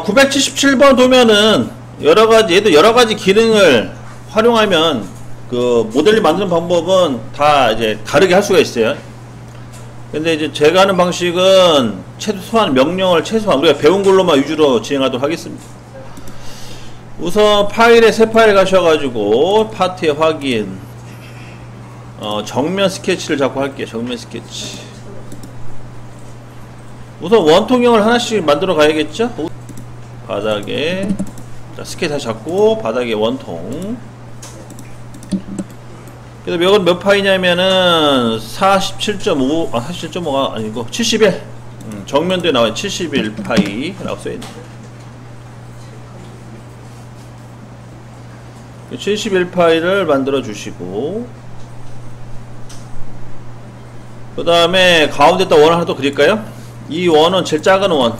977번 도면은 여러가지, 얘도 여러가지 기능을 활용하면 그 모델링 만드는 방법은 다 이제 다르게 할 수가 있어요. 근데 이제 제가 하는 방식은 최소한 명령을 최소한 우리가 배운 걸로만 위주로 진행하도록 하겠습니다. 우선 파일에 새 파일 가셔가지고 파트에 확인, 정면 스케치를 잡고 할게요. 정면 스케치. 우선 원통형을 하나씩 만들어 가야겠죠. 바닥에 자, 스케치 다시 잡고 바닥에 원통. 그래서 이건 몇 파이냐면은 47.5 47.5가 아니고 71. 정면도에 나와요. 71 파이라고 써있네. 71 파일을 만들어 주시고, 그 다음에 가운데다 원을 하나 또 그릴까요? 이 원은 제일 작은 원,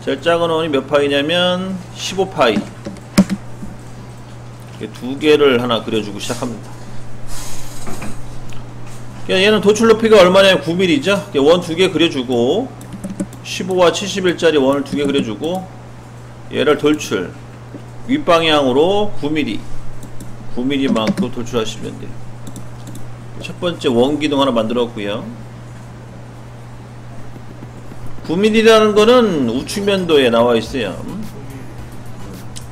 제일 작은 원이 몇 파이냐면 15 파이. 두 개를 하나 그려주고 시작합니다. 얘는 도출 높이가 얼마냐면 9mm죠. 원 두 개 그려주고 15와 71짜리 원을 두 개 그려주고 얘를 돌출 윗방향으로 9mm 9mm만큼 돌출하시면 돼요. 첫 번째 원 기둥 하나 만들었고요. 9mm라는 거는 우측면도에 나와 있어요.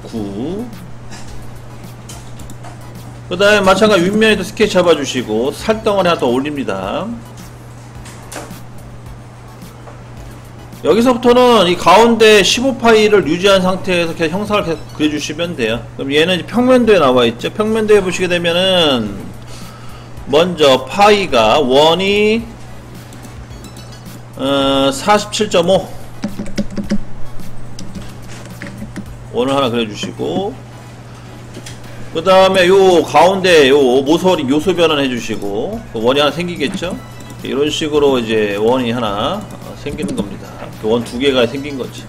9. 그 다음에 마찬가지 윗면에도 스케치 잡아주시고 살덩어리 하나 더 올립니다. 여기서부터는 이 가운데 15파이를 유지한 상태에서 계속 형상을 계속 그려주시면 돼요. 그럼 얘는 이제 평면도에 나와있죠. 평면도에 보시게 되면은 먼저 파이가 원이 47.5 원을 하나 그려주시고, 그 다음에 요 가운데 요 모서리 요소 변환 해주시고 원이 하나 생기겠죠. 이런 식으로 이제 원이 하나 생기는 겁니다. 원 두 개가 생긴 거지.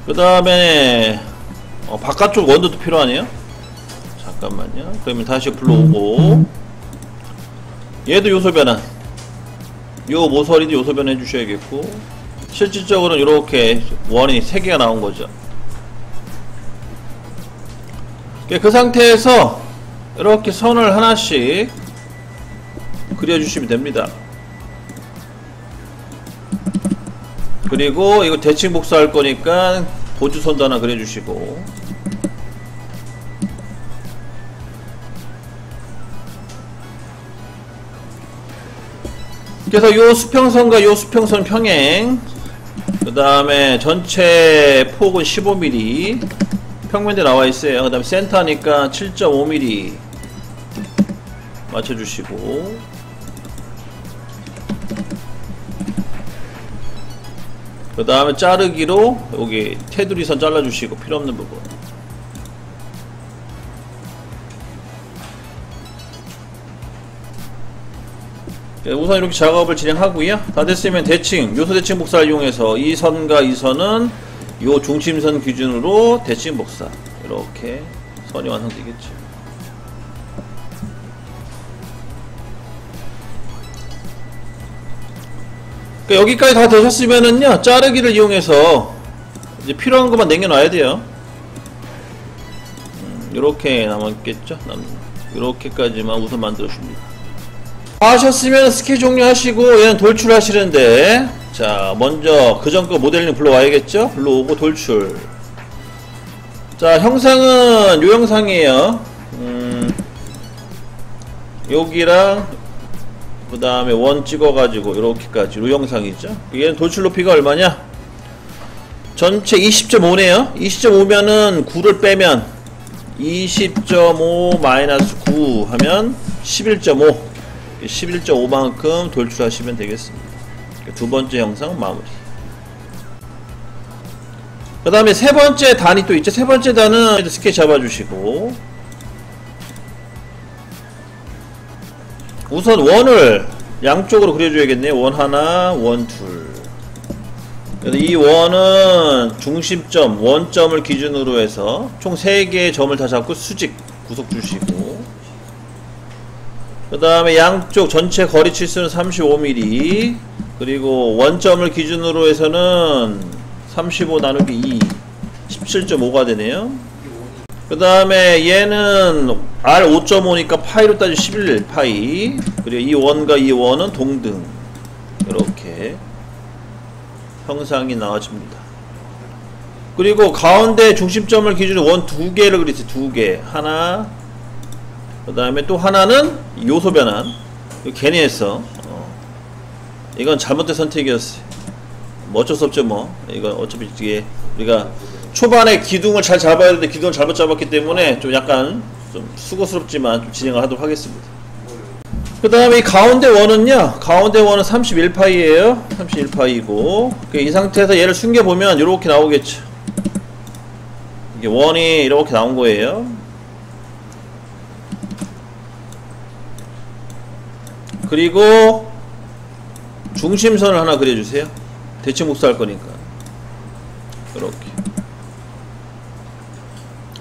그 다음에 바깥쪽 원도 또 필요하네요. 잠깐만요. 그러면 다시 불러오고, 얘도 요소 변환, 요 모서리도 요소 변환 해주셔야겠고, 실질적으로는 이렇게 원이 3개가 나온 거죠. 그 상태에서 이렇게 선을 하나씩 그려주시면 됩니다. 그리고 이거 대칭 복사할 거니까 보조선도 하나 그려주시고, 그래서 요 수평선과 요 수평선 평행, 그 다음에 전체 폭은 15mm 평면대 나와 있어요. 그 다음에 센터니까 7.5mm 맞춰주시고, 그 다음에 자르기로 여기 테두리 선 잘라주시고 필요없는 부분. 우선 이렇게 작업을 진행하고요. 다 됐으면 대칭, 요소 대칭 복사를 이용해서 이 선과 이 선은 요 중심선 기준으로 대칭 복사, 이렇게 선이 완성되겠죠. 그러니까 여기까지 다 되셨으면은요, 자르기를 이용해서 이제 필요한 것만 남겨놔야 돼요. 이렇게 남았겠죠? 이렇게까지만 우선 만들어줍니다. 하셨으면 스케치 종료하시고 얘는 돌출하시는데, 자 먼저 그전 거 모델링 불러와야겠죠? 불러오고 돌출. 자 형상은 요 형상이에요. 여기랑 그 다음에 원 찍어가지고 이렇게까지 요 형상이죠. 얘는 돌출 높이가 얼마냐? 전체 20.5네요 20.5면은 9를 빼면 20.5 마이너스 9 하면 11.5 11.5만큼 돌출하시면 되겠습니다. 두 번째 형상 마무리. 그 다음에 세 번째 단이 또 있죠. 세 번째 단은 스케치 잡아주시고, 우선 원을 양쪽으로 그려줘야겠네요. 원 하나, 원 둘. 그래서 이 원은 중심점, 원점을 기준으로 해서 총 3개의 점을 다 잡고 수직 구속 주시고, 그 다음에 양쪽 전체 거리 치수는 35mm, 그리고 원점을 기준으로 해서는 35 나누기 2 17.5가 되네요. 그 다음에 얘는 R 5.5니까 파이로 따지면 11 파이, 그리고 이 원과 이 원은 동등. 이렇게 형상이 나와집니다. 그리고 가운데 중심점을 기준으로 원 2개를 그리세요. 2개. 하나, 그 다음에 또 하나는 요소 변환. 이거 괜히 했어. 이건 잘못된 선택이었어요. 뭐 어쩔 수 없죠 뭐. 이건 어차피 이게 우리가 초반에 기둥을 잘 잡아야 되는데 기둥을 잘못 잡았기 때문에 좀 약간 좀 수고스럽지만 좀 진행을 하도록 하겠습니다. 그 다음에 이 가운데 원은요, 가운데 원은 31파이에요 31파이고 이 상태에서 얘를 숨겨보면 이렇게 나오겠죠. 이게 원이 이렇게 나온 거예요. 그리고 중심선을 하나 그려주세요. 대칭 복사할 거니까. 이렇게.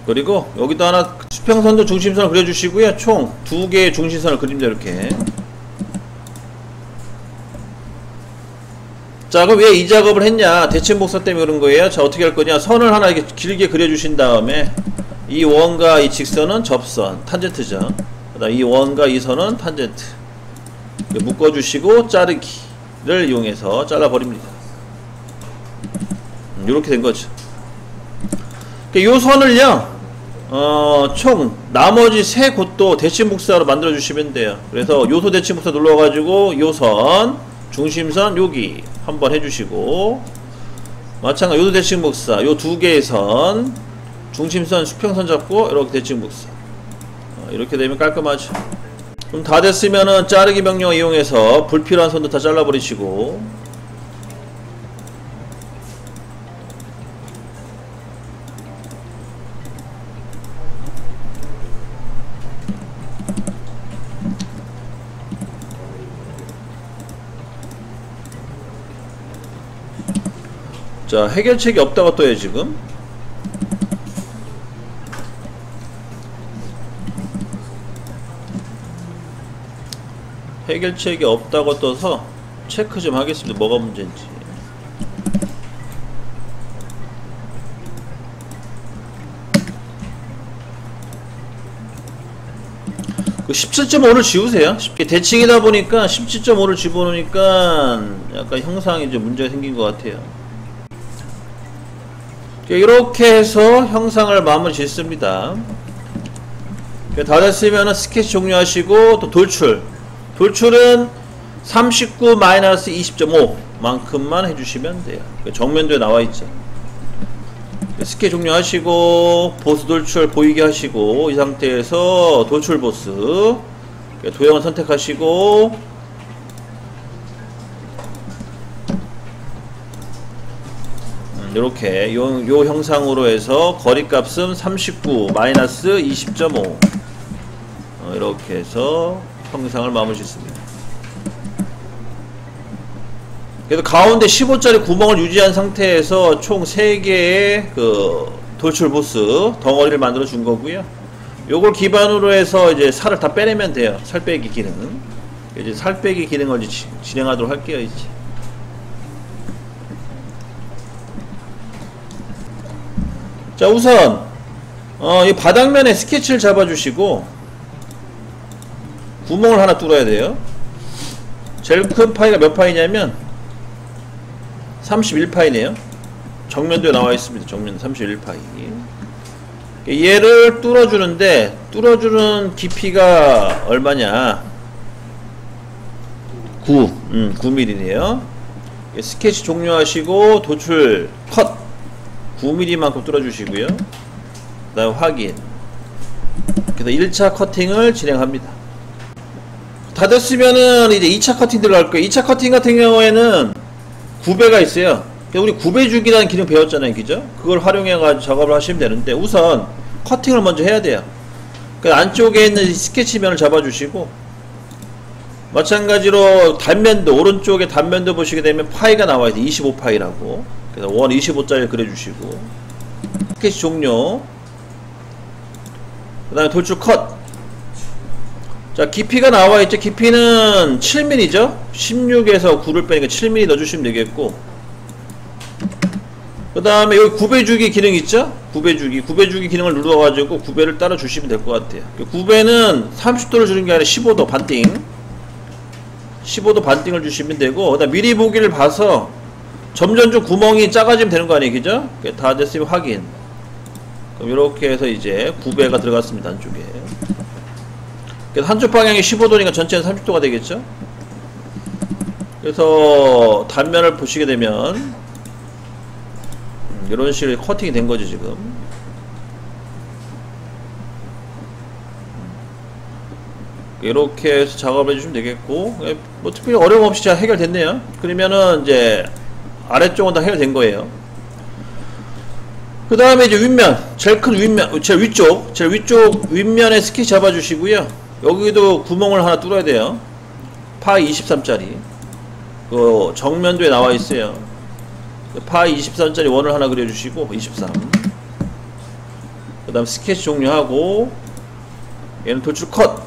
그리고 여기도 하나 수평선도 중심선을 그려주시고요. 총 2개의 중심선을 그립니다. 이렇게. 자, 그럼 왜 이 작업을 했냐? 대칭 복사 때문에 그런 거예요. 자, 어떻게 할 거냐? 선을 하나 이렇게 길게 그려주신 다음에 이 원과 이 직선은 접선, 탄젠트죠. 그다음 이 원과 이 선은 탄젠트. 묶어주시고 자르기를 이용해서 잘라버립니다. 이렇게 된 거죠. 이 선을요, 총 나머지 세 곳도 대칭 복사로 만들어 주시면 돼요. 그래서 요소 대칭 복사 눌러가지고 요선, 중심선 여기 한번 해주시고, 마찬가지 요소 대칭 복사 요 2개의 선, 중심선, 수평선 잡고 이렇게 대칭 복사. 이렇게 되면 깔끔하죠. 그럼 다 됐으면은 자르기 명령을 이용해서 불필요한 선도 다 잘라버리시고, 자, 해결책이 없다고 떠요 지금. 해결책이 없다고 떠서 체크 좀 하겠습니다. 뭐가 문제인지. 그 17.5를 지우세요. 대칭이다 보니까 17.5를 집어넣으니까 약간 형상이 좀 문제가 생긴 것 같아요. 이렇게 해서 형상을 마무리 짓습니다. 다 됐으면 스케치 종료하시고, 또 돌출은 39-20.5 만큼만 해주시면 돼요. 정면도에 나와있죠. 스케치 종료하시고 보스 돌출 보이게 하시고, 이 상태에서 돌출 보스 도형을 선택하시고, 이렇게 요 형상으로 해서 거리값은 39-20.5 이렇게 해서 형상을 마무리 짓습니다. 그래서 가운데 15짜리 구멍을 유지한 상태에서 총 3개의 그 돌출 보스 덩어리를 만들어 준 거고요. 요걸 기반으로 해서 이제 살을 다 빼내면 돼요. 살 빼기 기능. 이제 살 빼기 기능을 이제 진행하도록 할게요. 이제. 자, 우선 이 바닥면에 스케치를 잡아주시고 구멍을 하나 뚫어야 돼요. 제일 큰 파이가 몇 파이냐면 31파이네요. 정면도에 나와 있습니다. 정면 31파이. 얘를 뚫어주는데, 뚫어주는 깊이가 얼마냐? 9mm네요. 스케치 종료하시고 도출 컷 9mm만큼 뚫어주시고요. 그 다음 확인. 그래서 1차 커팅을 진행합니다. 다 됐으면은 이제 2차 커팅 들어갈 거예요. 2차 커팅 같은 경우에는 구배가 있어요. 우리 구배주기라는 기능 배웠잖아요. 그죠? 그걸 활용해가지고 작업을 하시면 되는데, 우선 커팅을 먼저 해야 돼요. 그 안쪽에 있는 스케치면을 잡아주시고, 마찬가지로 단면도, 오른쪽에 단면도 보시게 되면 파이가 나와야 돼. 25파이라고. 그래서 원 25짜리 그려주시고, 스케치 종료. 그 다음에 돌출 컷. 자, 깊이가 나와 있죠. 깊이는 7mm죠. 16에서 9를 빼니까 7mm 넣어주시면 되겠고, 그 다음에 여기 구배주기 기능 있죠? 구배주기 기능을 눌러가지고 구배를 따라 주시면 될 것 같아요. 구배는 30도를 주는 게 아니라 15도 반띵, 15도 반띵을 주시면 되고, 그 다음 미리 보기를 봐서 점점 좀 구멍이 작아지면 되는 거 아니에요, 그죠? 다 됐으면 확인. 그럼 이렇게 해서 이제 구배가 들어갔습니다, 한쪽에. 그래서 한쪽 방향이 15도니까 전체는 30도가 되겠죠? 그래서 단면을 보시게 되면 이런 식으로 커팅이 된 거지, 지금. 이렇게 해서 작업을 해주시면 되겠고, 뭐 특별히 어려움 없이 잘 해결됐네요. 그러면은 이제 아래쪽은 다 해결된 거예요. 그 다음에 이제 윗면, 제일 큰 윗면, 제일 위쪽 윗면에 스케치 잡아주시고요. 여기도 구멍을 하나 뚫어야 돼요. 파이 23짜리. 그 정면도에 나와 있어요. 파이 23짜리 원을 하나 그려주시고, 23. 그 다음 스케치 종료하고, 얘는 돌출 컷.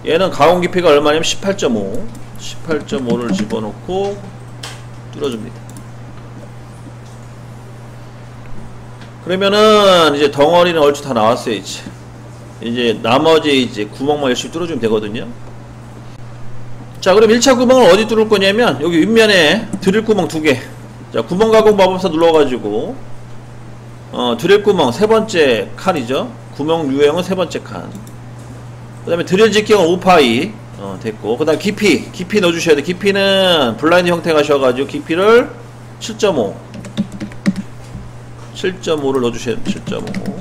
얘는 가공 깊이가 얼마냐면 18.5. 18.5를 집어넣고 뚫어줍니다. 그러면은 이제 덩어리는 얼추 다 나왔어요. 이제 나머지 이제 구멍만 열심히 뚫어주면 되거든요. 자, 그럼 1차 구멍을 어디 뚫을 거냐면 여기 윗면에 드릴 구멍 2개. 자, 구멍 가공 마법사 눌러가지고 드릴 구멍 세 번째 칸이죠. 구멍 유형은 세 번째 칸. 그 다음에 드릴 직경은 5파이 됐고, 그 다음 깊이 넣어주셔야 돼. 깊이는 블라인드 형태 가셔가지고 깊이를 7.5를 넣어주셔야 돼. 7.5.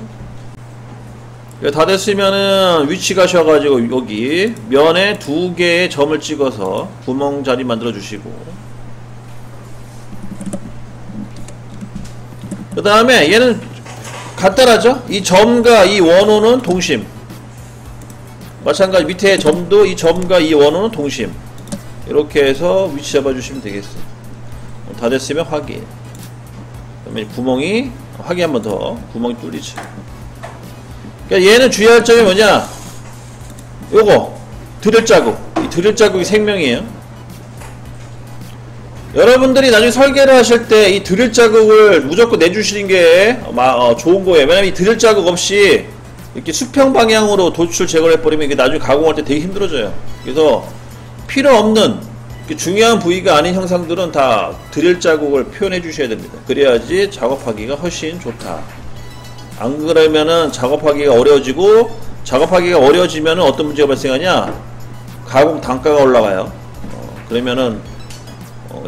다 됐으면은 위치 가셔가지고 여기 면에 2개의 점을 찍어서 구멍 자리 만들어 주시고, 그 다음에 얘는 간단하죠? 이 점과 이 원호는 동심. 마찬가지 밑에 점도 이 점과 이 원호는 동심. 이렇게 해서 위치 잡아주시면 되겠어요. 다 됐으면 확인. 그러면 구멍이 확인 한 번 더. 구멍이 뚫리죠. 그러니까 얘는 주의할 점이 뭐냐? 요거 드릴 자국. 이 드릴 자국이 생명이에요. 여러분들이 나중에 설계를 하실 때 이 드릴 자국을 무조건 내주시는 게 좋은 거예요. 왜냐면 이 드릴 자국 없이 이렇게 수평 방향으로 도출 제거를 해버리면 이게 나중에 가공할 때 되게 힘들어져요. 그래서 필요 없는 중요한 부위가 아닌 형상들은 다 드릴 자국을 표현해 주셔야 됩니다. 그래야지 작업하기가 훨씬 좋다. 안 그러면은 작업하기가 어려워지고, 작업하기가 어려워지면은 어떤 문제가 발생하냐? 가공 단가가 올라가요. 그러면은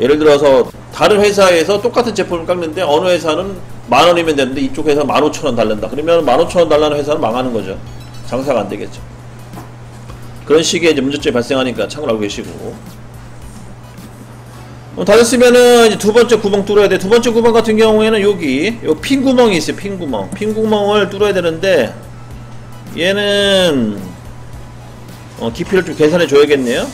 예를 들어서 다른 회사에서 똑같은 제품을 깎는데 어느 회사는 10,000원이면 되는데 이쪽 회사 15,000원 달란다. 그러면 15,000원 달라는 회사는 망하는 거죠. 장사가 안 되겠죠. 그런 식의 이제 문제점이 발생하니까 참고하고 계시고. 다 됐으면은 이제 두 번째 구멍 뚫어야 돼. 두 번째 구멍 같은 경우에는 여기 요 핀 구멍이 있어요. 핀 구멍을 뚫어야 되는데 얘는 깊이를 좀 계산해 줘야겠네요.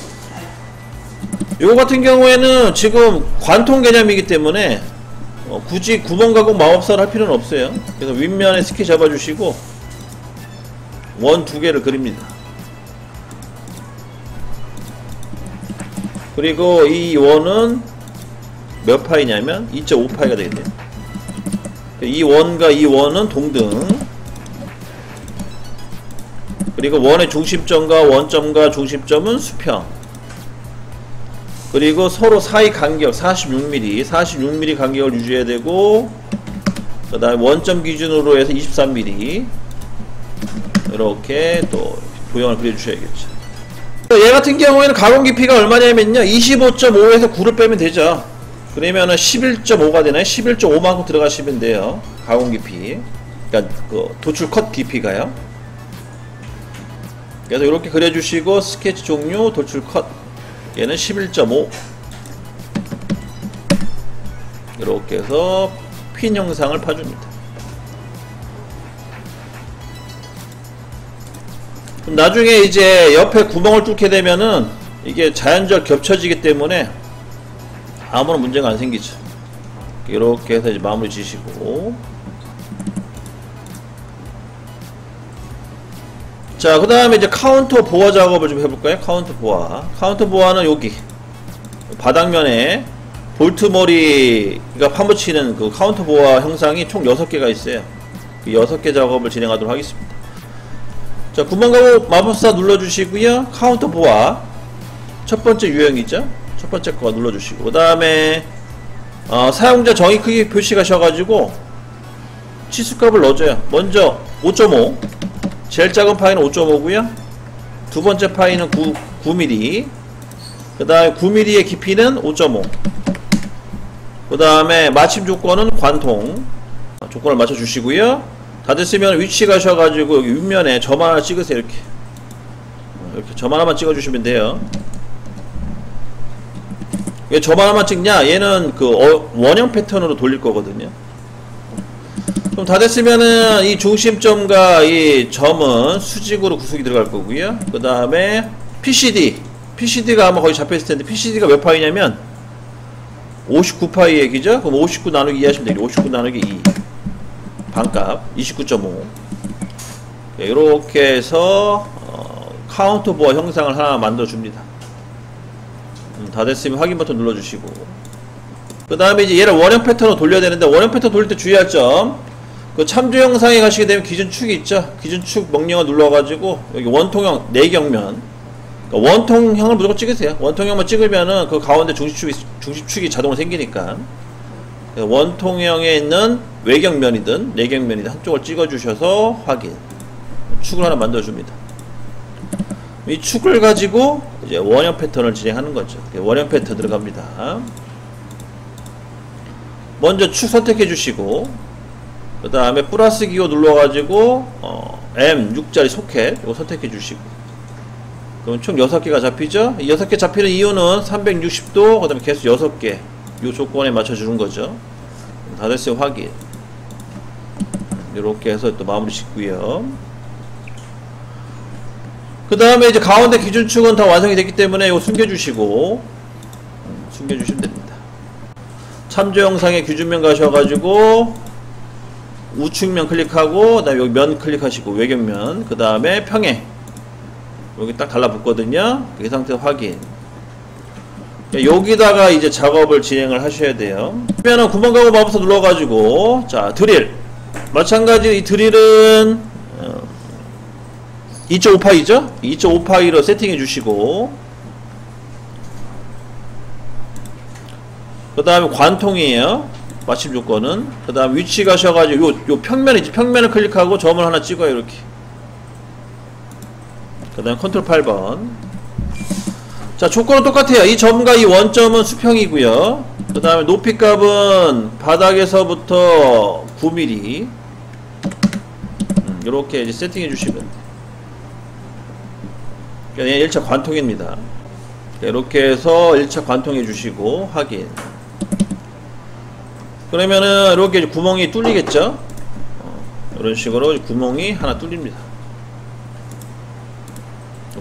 요거 같은 경우에는 지금 관통 개념이기 때문에 굳이 구멍 가공 마법사를 할 필요는 없어요. 그래서 윗면에 스케치 잡아주시고 원 2개를 그립니다. 그리고 이 원은 몇 파이냐면 2.5파이가 되겠네요. 이 원과 이 원은 동등. 그리고 원의 중심점과 원점과 중심점은 수평. 그리고 서로 사이 간격 46mm 간격을 유지해야 되고, 그 다음에 원점 기준으로 해서 23mm. 이렇게 또 도형을 그려주셔야겠죠. 얘 같은 경우에는 가공 깊이가 얼마냐면요, 25.5에서 9를 빼면 되죠. 그러면은 11.5가 되나요? 11.5만큼 들어가시면 돼요. 가공 깊이. 그러니까 그 도출 컷 깊이가요. 그래서 이렇게 그려주시고 스케치 종료, 도출 컷. 얘는 11.5. 이렇게 해서 핀 형상을 파줍니다. 그럼 나중에 이제 옆에 구멍을 뚫게 되면은 이게 자연적 겹쳐지기 때문에 아무런 문제가 안 생기죠. 이렇게 해서 이제 마무리 지시고, 자, 그 다음에 이제 카운터 보아 작업을 좀 해볼까요? 카운터 보아. 카운터 보아는 여기 바닥면에 볼트 머리가 파묻히는 그 카운터 보아 형상이 총 6개가 있어요. 그 6개 작업을 진행하도록 하겠습니다. 자, 구멍가고 마법사 눌러주시고요. 카운터 보아 첫 번째 유형이죠. 첫 번째 거 눌러주시고, 그 다음에 사용자 정의 크기 표시가셔가지고 치수값을 넣어줘요. 먼저 5.5, 제일 작은 파이는 5.5고요 두 번째 파이는 9mm, 그 다음에 9mm의 깊이는 5.5, 그 다음에 마침 조건은 관통 조건을 맞춰주시고요. 다 됐으면 위치 가셔가지고 여기 윗면에 점 하나 찍으세요. 이렇게 점 하나만 찍어주시면 돼요. 왜 점 하나만 찍냐? 얘는 그 원형 패턴으로 돌릴 거거든요. 그럼 다 됐으면은 이 중심점과 이 점은 수직으로 구속이 들어갈 거고요. 그 다음에 PCD가 아마 거의 잡혀있을 텐데, PCD가 몇 파이냐면 59파이 얘기죠. 그럼 59 나누기 2 하시면 되겠죠. 59 나누기 2 반값 29.5. 이렇게 해서 카운터 보아 형상을 하나 만들어 줍니다. 다 됐으면 확인 버튼 눌러주시고, 그 다음에 이제 얘를 원형 패턴으로 돌려야 되는데, 원형 패턴 돌릴 때 주의할 점, 그 참조 영상에 가시게 되면 기준축이 있죠. 기준축 명령을 눌러가지고 여기 원통형 내경면, 그러니까 원통형을 무조건 찍으세요. 원통형만 찍으면은 그 가운데 중심축이 자동으로 생기니까 원통형에 있는 외경면이든 내경면이든 한쪽을 찍어주셔서 확인. 축을 하나 만들어줍니다. 이 축을 가지고 이제 원형 패턴을 진행하는 거죠. 원형 패턴 들어갑니다. 먼저 축 선택해 주시고, 그 다음에 플러스 기호 눌러가지고 M6짜리 소켓 이거 선택해 주시고, 그럼 총 6개가 잡히죠. 이 6개 잡히는 이유는 360도 그 다음에 개수 6개 이 조건에 맞춰주는 거죠. 다 됐어요. 확인. 이렇게 해서 또 마무리 짓고요. 그 다음에 이제 가운데 기준축은 다 완성이 됐기 때문에 이거 숨겨주시고, 숨겨주시면 됩니다. 참조 영상에 기준면 가셔가지고 우측면 클릭하고, 그 다음에 여기 면 클릭하시고 외경면, 그 다음에 평행 여기 딱 달라붙거든요. 이 상태에서 확인. 여기다가 이제 작업을 진행을 하셔야 돼요. 그러면은 구멍가고 마법사 눌러가지고, 자, 드릴 마찬가지로 이 드릴은 2.5파이죠? 2.5파이로 세팅해 주시고, 그 다음에 관통이에요. 마침 조건은. 그 다음 위치 가셔가지고 요 평면이지. 평면을 클릭하고 점을 하나 찍어요. 이렇게. 그 다음 컨트롤 8번. 자, 조건은 똑같아요. 이 점과 이 원점은 수평이고요. 그 다음에 높이 값은 바닥에서부터 9mm. 이렇게 이제 세팅해 주시면 돼요. 그러니까 1차 관통입니다. 이렇게 해서 1차 관통해 주시고 확인. 그러면은 이렇게 구멍이 뚫리겠죠. 이런 식으로 구멍이 하나 뚫립니다.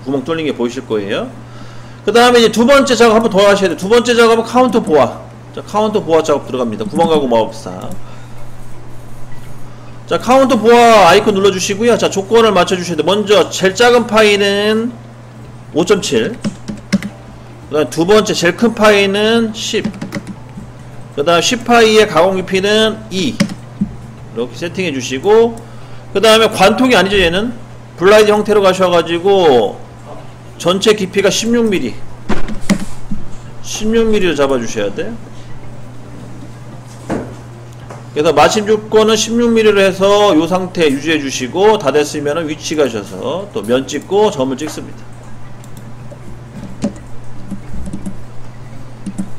구멍 뚫린 게 보이실 거예요. 그 다음에 이제 두 번째 작업 한번 더 하셔야 돼요. 두 번째 작업은 카운터 보아. 자, 카운터 보아 작업 들어갑니다. 구멍가고 마법사. 자, 카운터 보아 아이콘 눌러주시고요. 자, 조건을 맞춰주셔야 돼요. 먼저 제일 작은 파이는 5.7, 그 다음 두 번째 제일 큰 파이는 10, 그 다음 10파이의 가공 깊이는 2 이렇게 세팅해 주시고, 그 다음에 관통이 아니죠. 얘는 블라이드 형태로 가셔가지고 전체 깊이가 16mm 16mm로 잡아주셔야 돼. 그래서 마침 조건은 16mm로 해서 이 상태 유지해 주시고, 다 됐으면 위치 가셔서 또 면 찍고 점을 찍습니다.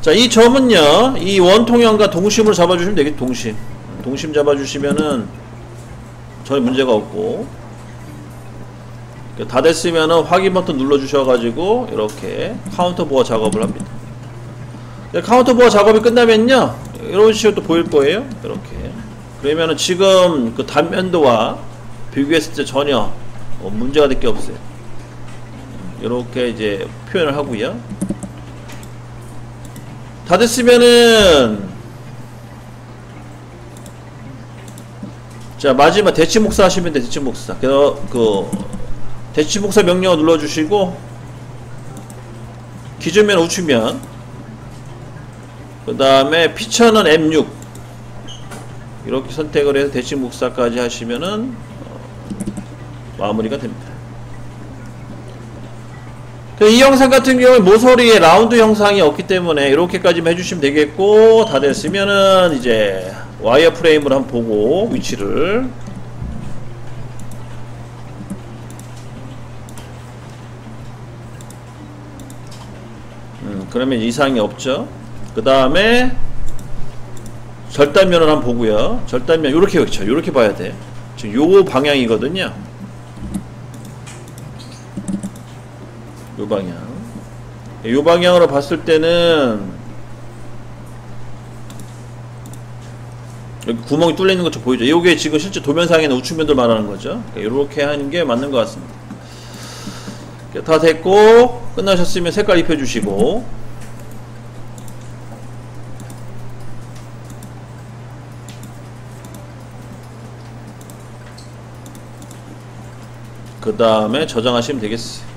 자, 이 점은요, 이 원통형과 동심으로 잡아주시면 되겠죠. 동심 잡아주시면은 전혀 문제가 없고, 다 됐으면은 확인 버튼 눌러주셔가지고 이렇게 카운터 보아 작업을 합니다. 카운터 보아 작업이 끝나면요, 이런 식으로 또 보일 거예요. 이렇게. 그러면은 지금 그 단면도와 비교했을 때 전혀 문제가 될 게 없어요. 이렇게 이제 표현을 하고요. 다 됐으면은, 자, 마지막 대칭 목사 하시면 돼. 대칭 목사. 그래서 대치 복사 명령어 눌러주시고 기준면 우측면 그 다음에 피처는 M6 이렇게 선택을 해서 대치 복사까지 하시면은 마무리가 됩니다. 이 영상 같은 경우에 모서리에 라운드 형상이 없기 때문에 이렇게까지만 해주시면 되겠고, 다 됐으면은 이제 와이어 프레임을 한번 보고 위치를 그러면 이상이 없죠. 그 다음에 절단면을 한번 보고요. 절단면 요렇게 그렇죠. 요렇게 봐야 돼. 지금 요 방향이거든요. 요 방향. 요 방향으로 봤을 때는 여기 구멍이 뚫려 있는 것처럼 보이죠. 요게 지금 실제 도면상에는 우측면들 말하는 거죠. 요렇게 하는 게 맞는 것 같습니다. 다 됐고 끝나셨으면 색깔 입혀주시고, 그 다음에 저장하시면 되겠어요.